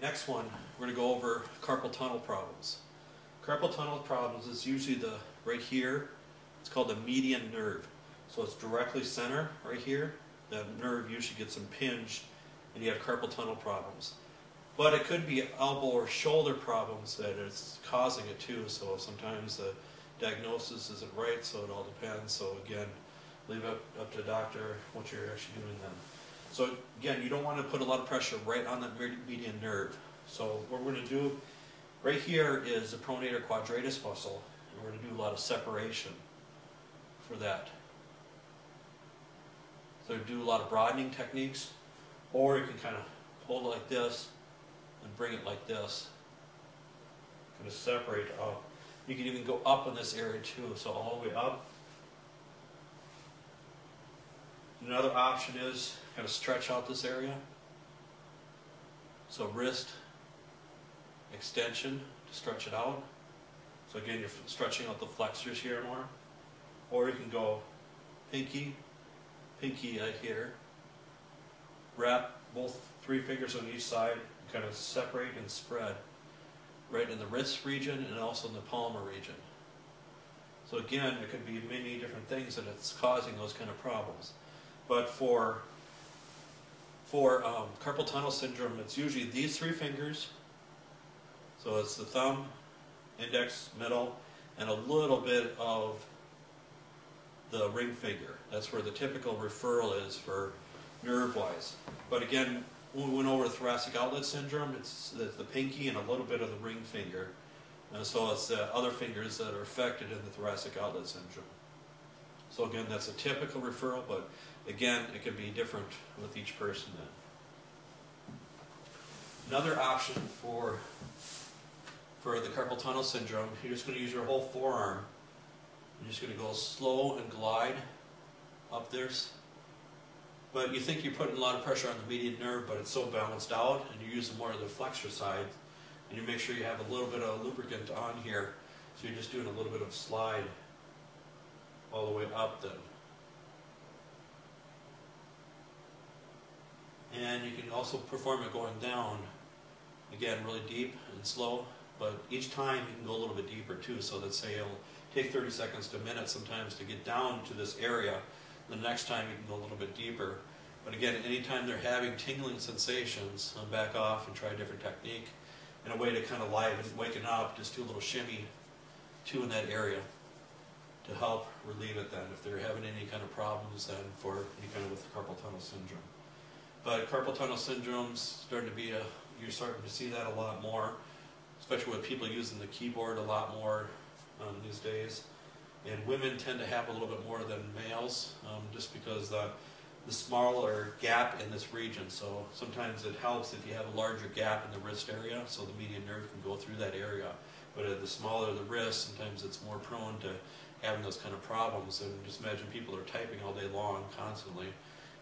next one, we're going to go over carpal tunnel problems. Carpal tunnel problems is usually right here. It's called the median nerve. So it's directly center right here. The nerve usually gets impinged and you have carpal tunnel problems. But it could be elbow or shoulder problems that is causing it too. So sometimes the diagnosis isn't right, so it all depends. So again, leave it up to the doctor what you're actually doing then. So again, you don't want to put a lot of pressure right on that median nerve. So what we're going to do right here is the pronator quadratus muscle, and we're going to do a lot of separation for that. So do a lot of broadening techniques, or you can kind of hold it like this and bring it like this. Kind of separate up. You can even go up in this area too, so all the way up. Another option is kind of stretch out this area. So wrist extension to stretch it out. So again, you're stretching out the flexors here more. Or you can go pinky right here. Wrap both 3 fingers on each side and kind of separate and spread right in the wrist region and also in the palmar region. So again, it could be many different things that it's causing those kind of problems. But for carpal tunnel syndrome, it's usually these 3 fingers. So it's the thumb, index, middle, and a little bit of the ring finger. That's where the typical referral is for nerve-wise. But again, when we went over thoracic outlet syndrome, it's the pinky and a little bit of the ring finger. And so it's the other fingers that are affected in the thoracic outlet syndrome. So again, that's a typical referral, but again, it can be different with each person then. Another option for the carpal tunnel syndrome, you're just going to use your whole forearm. You're just going to go slow and glide up there. But you think you're putting a lot of pressure on the median nerve, but it's so balanced out, and you're using more of the flexor side. And you make sure you have a little bit of lubricant on here, so you're just doing a little bit of slide all the way up then. And you can also perform it going down, again, really deep and slow, but each time you can go a little bit deeper too. So let's say it'll take 30 seconds to a minute sometimes to get down to this area. The next time you can go a little bit deeper. But again, anytime they're having tingling sensations, back off and try a different technique. And a way to kind of liven, waken up, just do a little shimmy too in that area to help relieve it then if they're having any kind of problems then for any kind of with carpal tunnel syndrome. But carpal tunnel syndrome's starting to be you're starting to see that a lot more, especially with people using the keyboard a lot more these days. And women tend to have a little bit more than males, just because the smaller gap in this region. So sometimes it helps if you have a larger gap in the wrist area, so the median nerve can go through that area. But the smaller the wrist, sometimes it's more prone to having those kind of problems. And just imagine people are typing all day long constantly,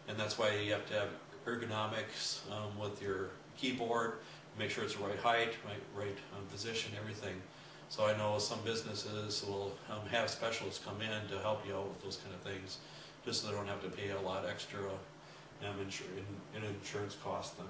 and that's why you have to have ergonomics with your keyboard, make sure it's the right height, right position, everything. So I know some businesses will have specialists come in to help you out with those kind of things, just so they don't have to pay a lot extra in insurance costs then.